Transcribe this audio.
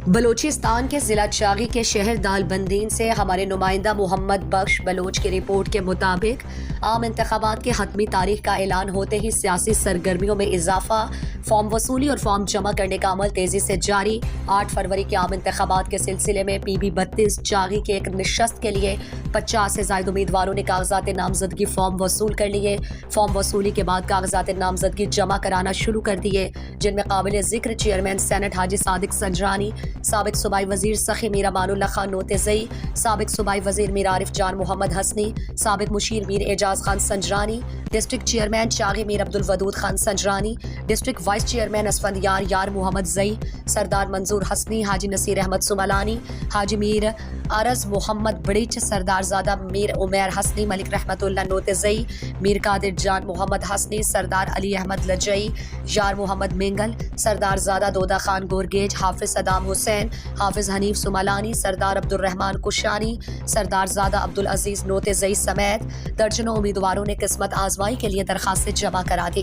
بلوچستان کے ضلع چاغی کے شہر دال بندین سے ہمارے نمائندہ محمد بخش بلوچ کی رپورٹ کے مطابق عام انتخابات کی حتمی تاریخ کا اعلان ہوتے ہی سیاسی سرگرمیوں میں اضافہ، فارم وصولی اور فارم جمع کرنے کا عمل تیزی سے جاری۔ 8 فروری کے عام انتخابات کے سلسلے میں پی بی 32 چاغی کے ایک نشست کے لیے 50 سے زائد امیدواروں نے کاغذات نامزدگی فارم وصول کر لیے۔ فارم وصولی کے بعد کاغذات نامزدگی جمع کرانا شروع کر دیے، جن میں قابل ذکر چیئرمین سینٹ حاجی صادق سنجرانی، سابق صوبائی وزیر سخی میر امان اللہ خان نوتزئی، سابق صوبائی وزیر میر عارف جان محمد حسنی، سابق مشیر Mir Ejaz Khan Sanjrani, district chairman Chagai Mir Abdul Wadood Khan Sanjrani, district vice chairman Asfandyar Yar Muhammad Zai, سردار منظور حسنی، حاجی نصیر احمد سملانی، حاجی میر عرض محمد بڑیچ، سردار زادہ میر عمیر حسنی، ملک رحمت اللہ نوتزئی، میر قادر جان محمد حسنی، سردار علی احمد لجئی، یار محمد مینگل، سردار زادہ دودہ خان گورگیج، حافظ صدام حسین، حافظ حنیف سملانی، سردار عبدالرحمان کشانی، سردار زادہ عبدالعزیز نوتزئی سمیت درجنوں امیدواروں نے قسمت آزمائی کے لیے درخواستیں جمع کرا دی۔